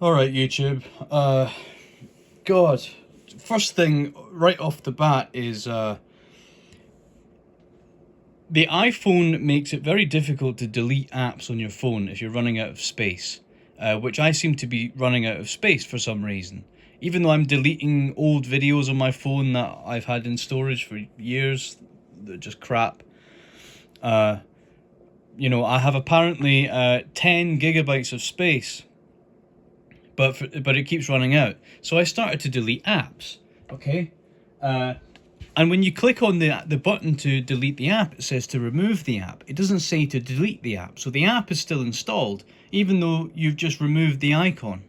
Alright, YouTube. God. First thing right off the bat is the iPhone makes it very difficult to delete apps on your phone if you're running out of space, which I seem to be running out of space for some reason. Even though I'm deleting old videos on my phone that I've had in storage for years, they're just crap. I have apparently 10 gigabytes of space, but it keeps running out. So I started to delete apps. Okay, and when you click on the button to delete the app, it says to remove the app. It doesn't say to delete the app. So the app is still installed, even though you've just removed the icon.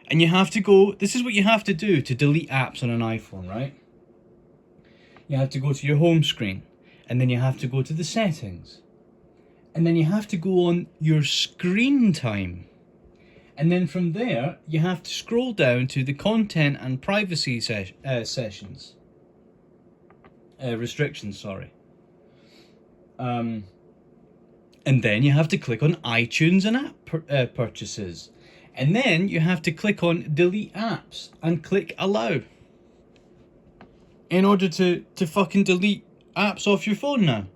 And you have to go. This is what you have to do to delete apps on an iPhone, right? You have to go to your home screen, and then you have to go to the settings, and then you have to go on your screen time. And then from there, you have to scroll down to the content and privacy restrictions, sorry. And then you have to click on iTunes and app purchases. And then you have to click on delete apps and click allow. In order to fucking delete apps off your phone now.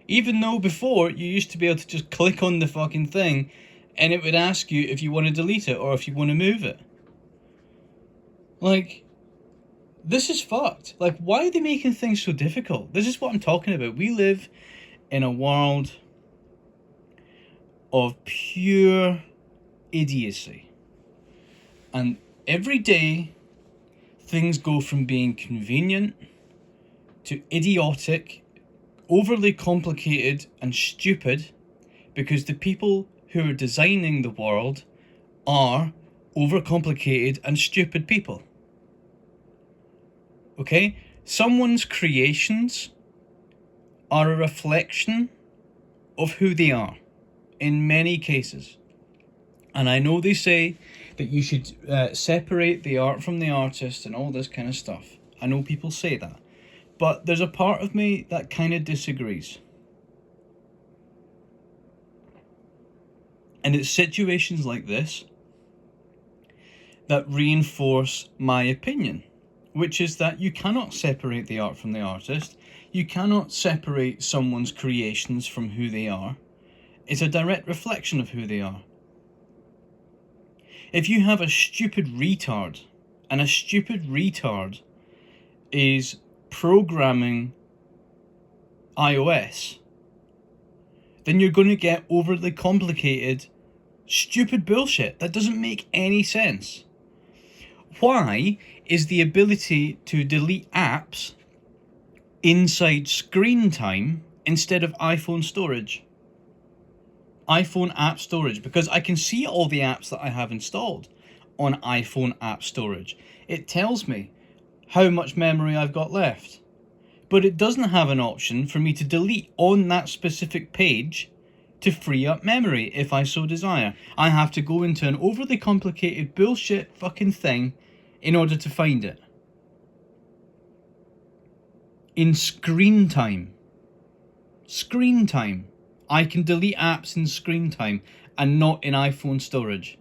Even though before you used to be able to just click on the fucking thing and it would ask you if you want to delete it or if you want to move it. Like, this is fucked. Like, why are they making things so difficult? This is what I'm talking about. We live in a world of pure idiocy. And every day, things go from being convenient to idiotic, overly complicated and stupid, because the people who are designing the world are overcomplicated and stupid people. Okay? Someone's creations are a reflection of who they are, in many cases. And I know they say that you should separate the art from the artist and all this kind of stuff. I know people say that. But there's a part of me that kind of disagrees. And it's situations like this that reinforce my opinion, which is that you cannot separate the art from the artist. You cannot separate someone's creations from who they are. It's a direct reflection of who they are. If you have a stupid retard, and a stupid retard is programming iOS, then you're going to get overly complicated, stupid bullshit that doesn't make any sense. Why is the ability to delete apps inside screen time instead of iPhone storage? iPhone app storage, because I can see all the apps that I have installed on iPhone app storage. It tells me how much memory I've got left, but it doesn't have an option for me to delete on that specific page to free up memory if I so desire. I have to go into an overly complicated bullshit fucking thing in order to find it. In screen time, I can delete apps in screen time and not in iPhone storage.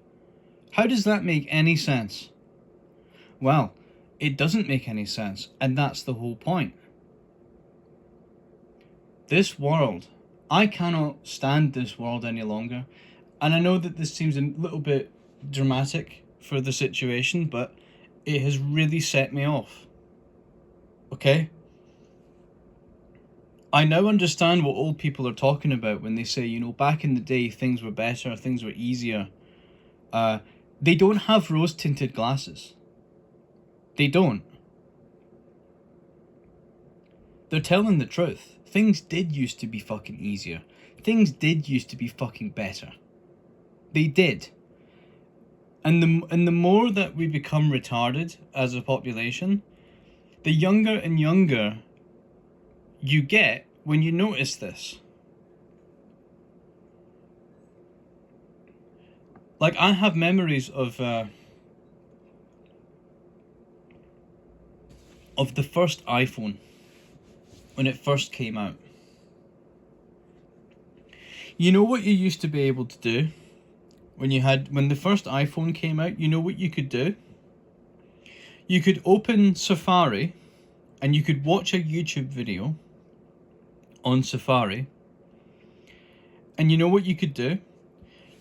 How does that make any sense? Well, it doesn't make any sense, and that's the whole point. This world, I cannot stand this world any longer. And I know that this seems a little bit dramatic for the situation, but it has really set me off. Okay? I now understand what old people are talking about when they say, back in the day things were better, things were easier. They don't have rose-tinted glasses. They don't. They're telling the truth. Things did used to be fucking easier. Things did used to be fucking better. They did. And the more that we become retarded as a population, the younger and younger you get when you notice this. Like, I have memories of the first iPhone when it first came out. You know what you used to be able to do? when the first iPhone came out, you know what you could do? You could open Safari and you could watch a YouTube video on Safari. And you know what you could do?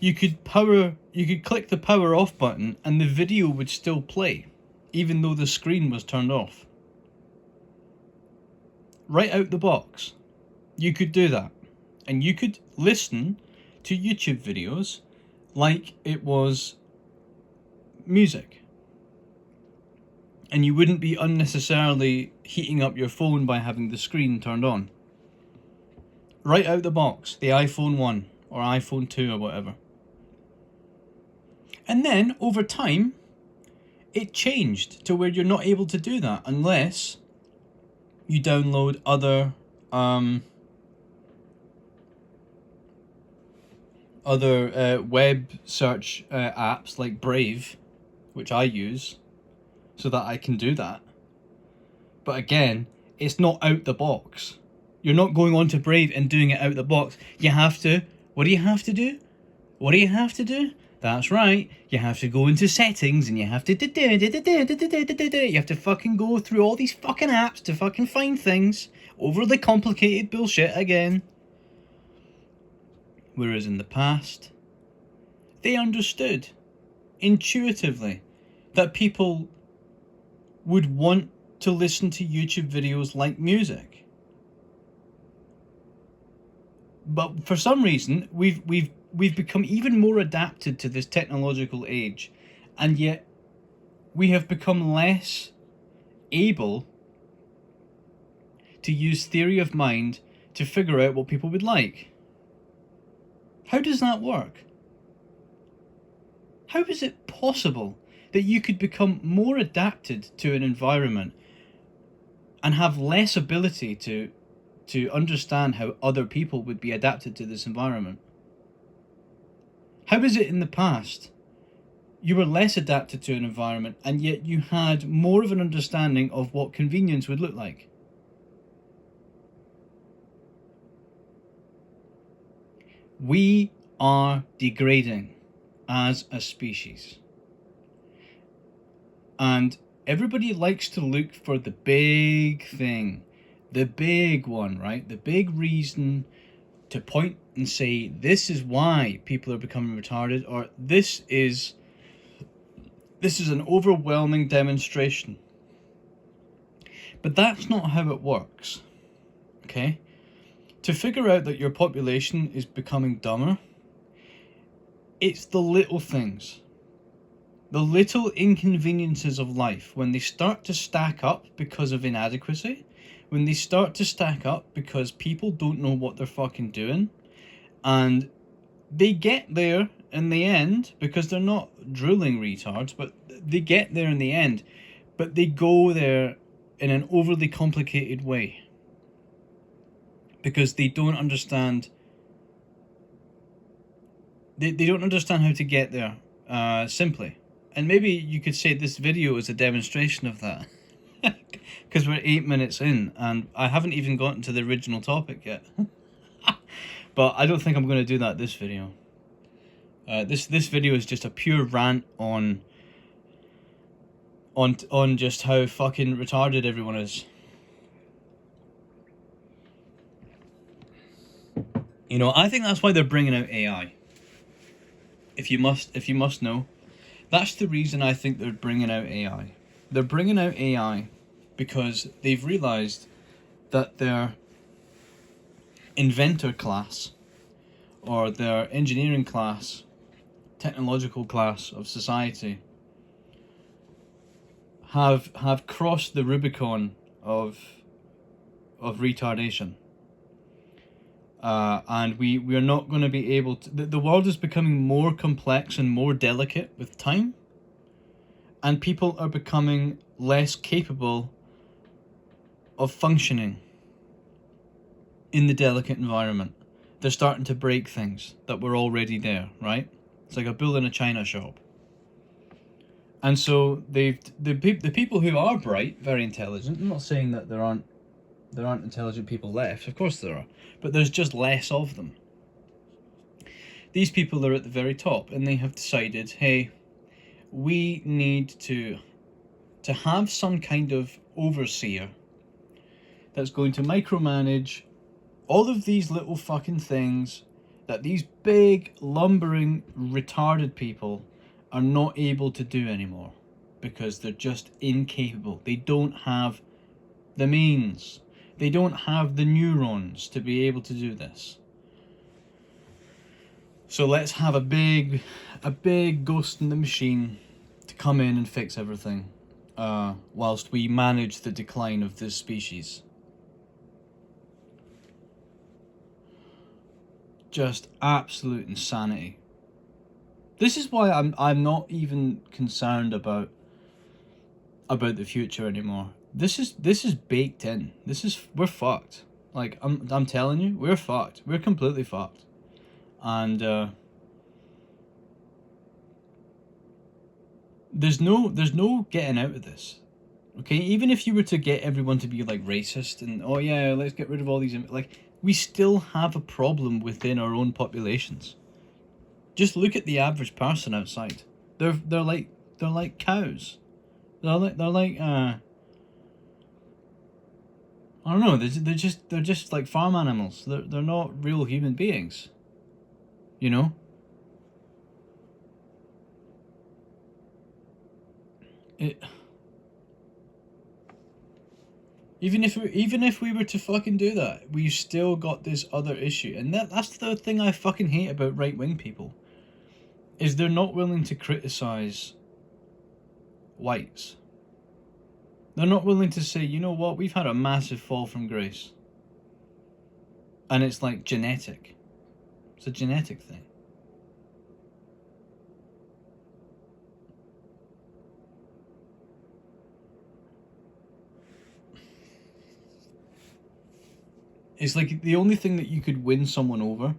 You could click the power off button and the video would still play, even though the screen was turned off. Right out the box. You could do that. And you could listen to YouTube videos like it was music. And you wouldn't be unnecessarily heating up your phone by having the screen turned on. Right out the box, the iPhone 1 or iPhone 2 or whatever. And then, over time, it changed to where you're not able to do that unless you download other web search apps like Brave, which I use, so that I can do that. But again, it's not out the box. You're not going on to Brave and doing it out the box. You have to... What do you have to do? What do you have to do? That's right. You have to go into settings and you have to... You have to fucking go through all these fucking apps to fucking find things. Overly complicated bullshit again. Whereas in the past, they understood intuitively that people would want to listen to YouTube videos like music. But for some reason, we've become even more adapted to this technological age, and yet we have become less able to use theory of mind to figure out what people would like. How does that work? How is it possible that you could become more adapted to an environment and have less ability to understand how other people would be adapted to this environment? How is it in the past you were less adapted to an environment and yet you had more of an understanding of what convenience would look like? We are degrading as a species. And everybody likes to look for the big thing. The big one, right? The big reason to point and say, this is why people are becoming retarded, or this is an overwhelming demonstration. But that's not how it works, okay? To figure out that your population is becoming dumber, it's the little things. The little inconveniences of life, when they start to stack up because of inadequacy, when they start to stack up because people don't know what they're fucking doing, and they get there in the end because they're not drooling retards, but they get there in the end, but they go there in an overly complicated way because they don't understand. They don't understand how to get there simply. And maybe you could say this video is a demonstration of that. Because we're 8 minutes in and I haven't even gotten to the original topic yet. But I don't think I'm going to do that this video. This video is just a pure rant on just how fucking retarded everyone is. You know, I think that's why they're bringing out AI. If you must know, that's the reason I think they're bringing out AI. They're bringing out AI because they've realized that their inventor class or their engineering class, technological class of society have crossed the Rubicon of retardation. And we are not going to be able to... The world is becoming more complex and more delicate with time. And people are becoming less capable of functioning in the delicate environment. They're starting to break things that were already there, right? It's like a bull in a china shop. And so the people who are bright, very intelligent, I'm not saying that there aren't intelligent people left, of course there are, but there's just less of them. these people are at the very top, and they have decided, hey, we need to have some kind of overseer that's going to micromanage all of these little fucking things that these big, lumbering, retarded people are not able to do anymore because they're just incapable. They don't have the means. They don't have the neurons to be able to do this. So let's have a big ghost in the machine to come in and fix everything, whilst we manage the decline of this species. Just absolute insanity. This is why I'm not even concerned about the future anymore. This is baked in. We're fucked. Like I'm telling you, we're fucked. We're completely fucked. And there's no getting out of this. Okay, even if you were to get everyone to be like racist and oh yeah, let's get rid of all these, like, we still have a problem within our own populations. Just look at the average person outside. They're like cows. They're like I don't know. They're just like farm animals. They're not real human beings. You know. Even if we were to fucking do that, we still got this other issue, and that's the thing I fucking hate about right-wing people, is they're not willing to criticize whites. They're not willing to say, you know what, we've had a massive fall from grace, and it's like genetic. It's a genetic thing. It's like the only thing that you could win someone over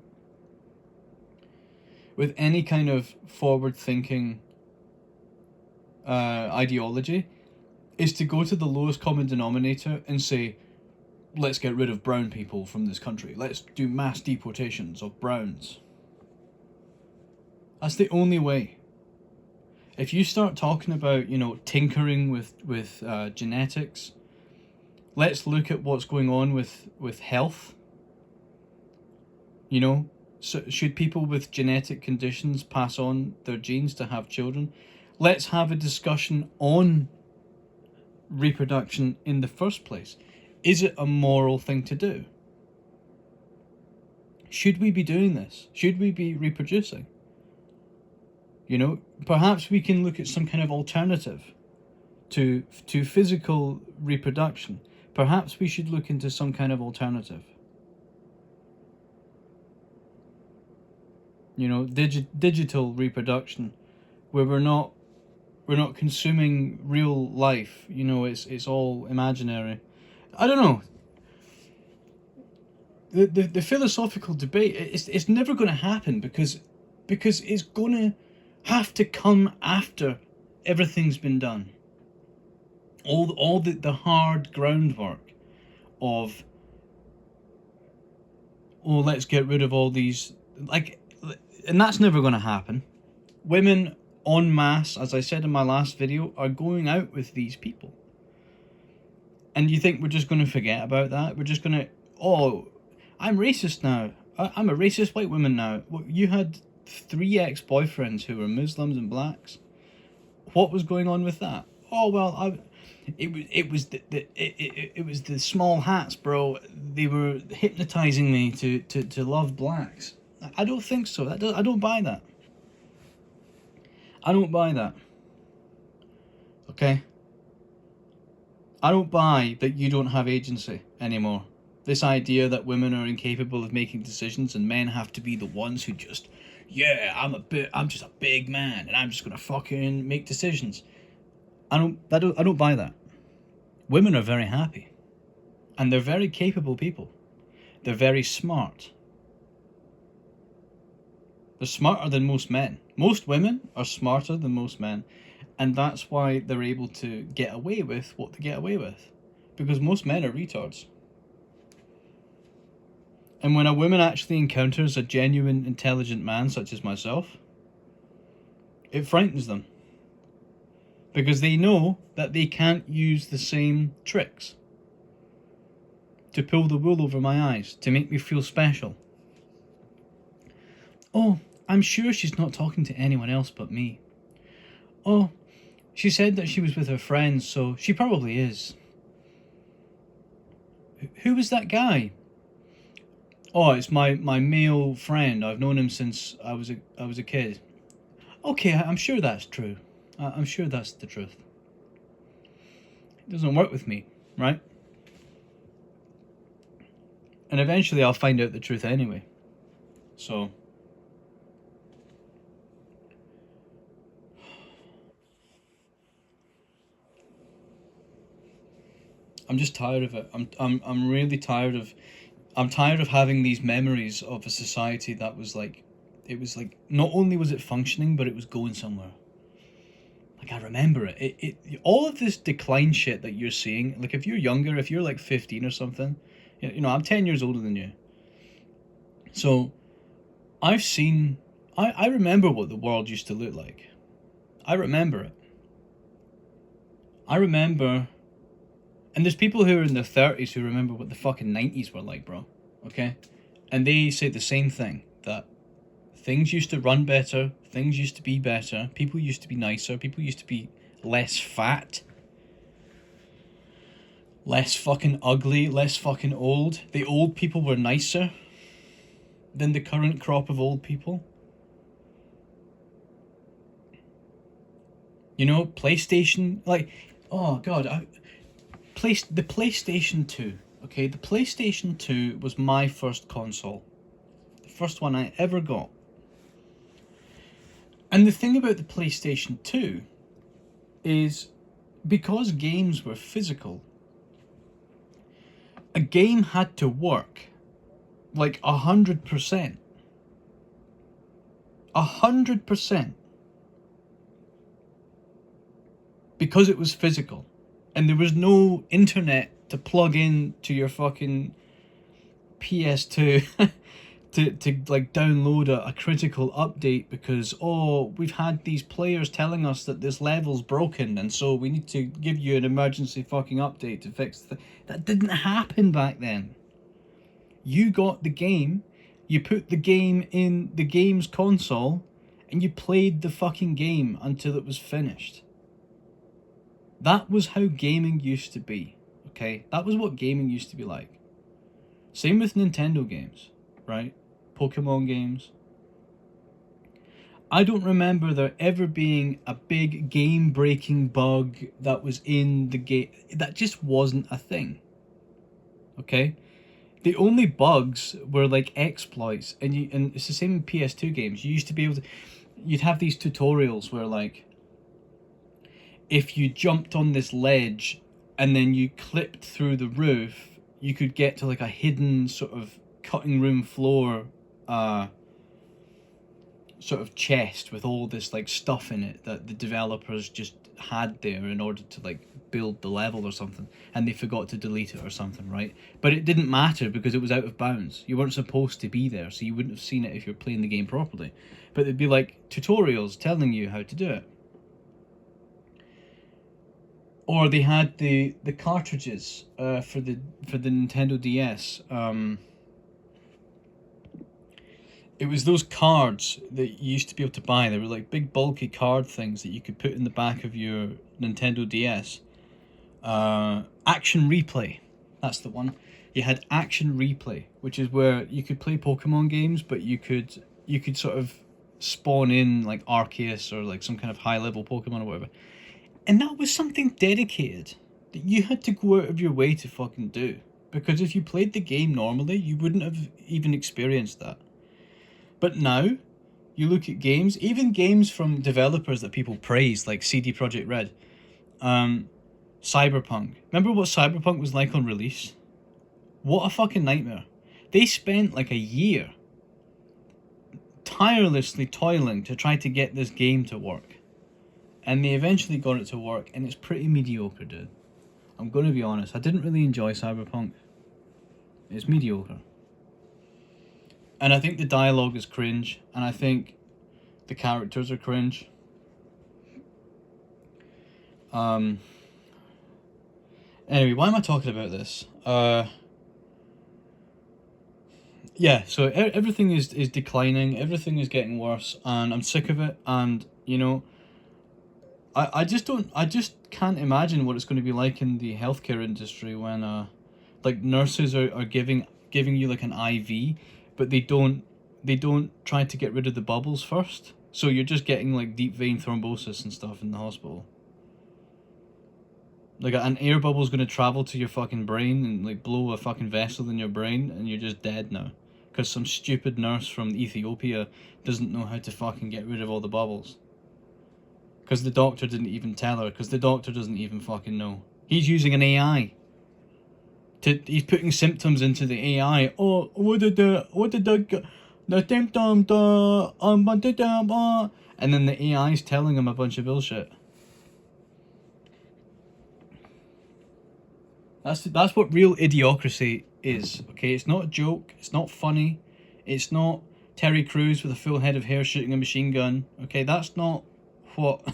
with any kind of forward-thinking ideology is to go to the lowest common denominator and say, let's get rid of brown people from this country. Let's do mass deportations of browns. That's the only way. If you start talking about, you know, tinkering with genetics, let's look at what's going on with health. You know, so should people with genetic conditions pass on their genes to have children? Let's have a discussion on reproduction in the first place. Is it a moral thing to do? Should we be doing this? Should we be reproducing? You know, perhaps we can look at some kind of alternative to physical reproduction. Perhaps we should look into some kind of alternative. You know, digital reproduction, where we're not consuming real life. You know, it's all imaginary. I don't know. The philosophical debate, it's never going to happen because it's going to have to come after everything's been done. All the hard groundwork of, oh, let's get rid of all these, like, and that's never going to happen. Women en masse, as I said in my last video, are going out with these people. And you think we're just going to forget about that? We're just going to, oh, I'm racist now. I'm a racist white woman now. You had 3 ex-boyfriends who were Muslims and blacks. What was going on with that? Oh well, it was the small hats, bro. They were hypnotizing me to love blacks. I don't think so. I don't buy that. I don't buy that. Okay? I don't buy that you don't have agency anymore. This idea that women are incapable of making decisions and men have to be the ones who just, yeah, I'm just a big man and I'm just gonna fucking make decisions. I don't buy that. Women are very happy. And they're very capable people. They're very smart. They're smarter than most men. Most women are smarter than most men. And that's why they're able to get away with what they get away with. Because most men are retards. And when a woman actually encounters a genuine, intelligent man such as myself, it frightens them. Because they know that they can't use the same tricks to pull the wool over my eyes, to make me feel special. Oh, I'm sure she's not talking to anyone else but me. Oh, she said that she was with her friends, so she probably is. Who was that guy? Oh, it's my male friend. I've known him since I was a kid. Okay, I'm sure that's true. I'm sure that's the truth. It doesn't work with me, right? And eventually I'll find out the truth anyway. So I'm just tired of it. I'm really tired of I'm tired of having these memories of a society that was like, it was like, not only was it functioning, but it was going somewhere. Like, I remember it. All of this decline shit that you're seeing, like, if you're younger, if you're like 15 or something, you know, I'm 10 years older than you. So, I've seen, I remember what the world used to look like. I remember it. I remember, and there's people who are in their 30s who remember what the fucking 90s were like, bro. Okay? And they say the same thing, that things used to run better, things used to be better, people used to be nicer, people used to be less fat, less fucking ugly, less fucking old. The old people were nicer than the current crop of old people. You know, PlayStation, like, oh god, the PlayStation 2, okay? The PlayStation 2 was my first console. The first one I ever got. And the thing about the PlayStation 2 is, because games were physical, a game had to work like 100%. 100%. Because it was physical. And there was no internet to plug in to your fucking PS2 to like download a critical update because, oh, we've had these players telling us that this level's broken and so we need to give you an emergency fucking update to fix that didn't happen back then. You got the game, you put the game in the game's console, and you played the fucking game until it was finished. That was how gaming used to be, okay? That was what gaming used to be like. Same with Nintendo games, right? Pokemon games. I don't remember there ever being a big game-breaking bug that was in the game. That just wasn't a thing, okay? The only bugs were like exploits, and it's the same in PS2 games. You used to be able to, you'd have these tutorials where like, if you jumped on this ledge and then you clipped through the roof, you could get to like a hidden sort of cutting room floor sort of chest with all this like stuff in it that the developers just had there in order to like build the level or something, and they forgot to delete it or something, right? But it didn't matter because it was out of bounds. You weren't supposed to be there, so you wouldn't have seen it if you're playing the game properly. But there'd be like tutorials telling you how to do it. Or they had the cartridges for the Nintendo DS. It was those cards that you used to be able to buy. They were like big bulky card things that you could put in the back of your Nintendo DS. Action Replay, that's the one. You had Action Replay, which is where you could play Pokemon games, but you could sort of spawn in like Arceus or like some kind of high level Pokemon or whatever. And that was something dedicated that you had to go out of your way to fucking do. Because if you played the game normally, you wouldn't have even experienced that. But now, you look at games, even games from developers that people praise, like CD Projekt Red, Cyberpunk. Remember what Cyberpunk was like on release? What a fucking nightmare. They spent like a year tirelessly toiling to try to get this game to work. And they eventually got it to work, and it's pretty mediocre, dude. I'm going to be honest, I didn't really enjoy Cyberpunk. It's mediocre. And I think the dialogue is cringe, and I think the characters are cringe. Um. Anyway, why am I talking about this? Yeah. So everything is declining. Everything is getting worse, and I'm sick of it. And you know, I just don't. I just can't imagine what it's going to be like in the healthcare industry when like nurses are giving you like an IV, but they don't try to get rid of the bubbles first. So you're just getting like deep vein thrombosis and stuff in the hospital. Like an air bubble's gonna travel to your fucking brain and like blow a fucking vessel in your brain, and you're just dead now, because some stupid nurse from Ethiopia doesn't know how to fucking get rid of all the bubbles. Because the doctor didn't even tell her. Because the doctor doesn't even fucking know. He's using an AI. He's putting symptoms into the AI. Oh, the symptom and then the AI's telling him a bunch of bullshit. That's what real idiocracy is. Okay, it's not a joke. It's not funny. It's not Terry Crews with a full head of hair shooting a machine gun. Okay, that's not what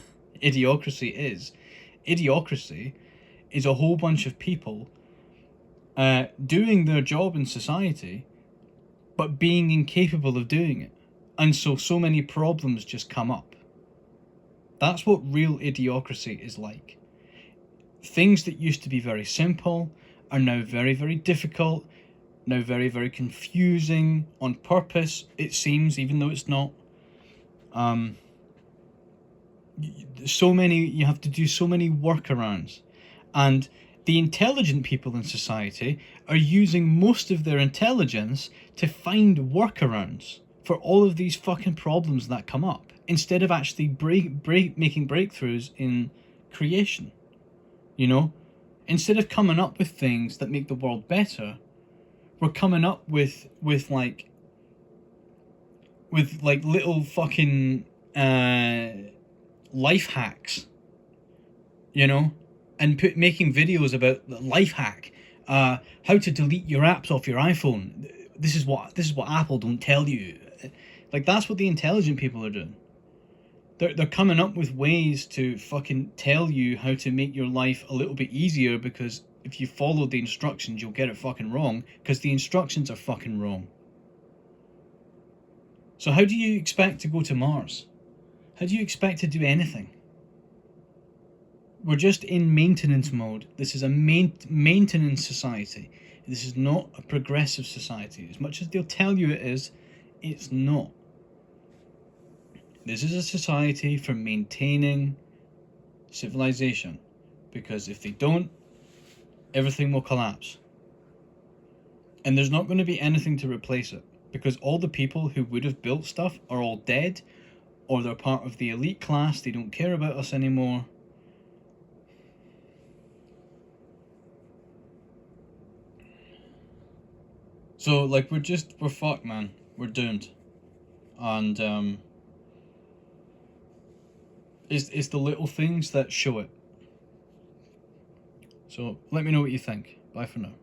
idiocracy is. Idiocracy is a whole bunch of people doing their job in society, but being incapable of doing it, and so many problems just come up. That's what real idiocracy is like. Things that used to be very simple are now very, very difficult, now very, very confusing on purpose, it seems, even though it's not. You have to do so many workarounds. And the intelligent people in society are using most of their intelligence to find workarounds for all of these fucking problems that come up, instead of actually making breakthroughs in creation. You know, instead of coming up with things that make the world better, we're coming up with little fucking life hacks, you know, and making videos about the life hack, how to delete your apps off your iPhone. This is what Apple don't tell you. Like, that's what the intelligent people are doing. They're coming up with ways to fucking tell you how to make your life a little bit easier, because if you follow the instructions, you'll get it fucking wrong, because the instructions are fucking wrong. So how do you expect to go to Mars? How do you expect to do anything? We're just in maintenance mode. This is a maintenance society. This is not a progressive society. As much as they'll tell you it is, it's not. This is a society for maintaining civilization, because if they don't, everything will collapse. And there's not going to be anything to replace it, because all the people who would have built stuff are all dead, or they're part of the elite class. They don't care about us anymore. So, like, we're fucked, man. We're doomed. And it's the little things that show it. So let me know what you think. Bye for now.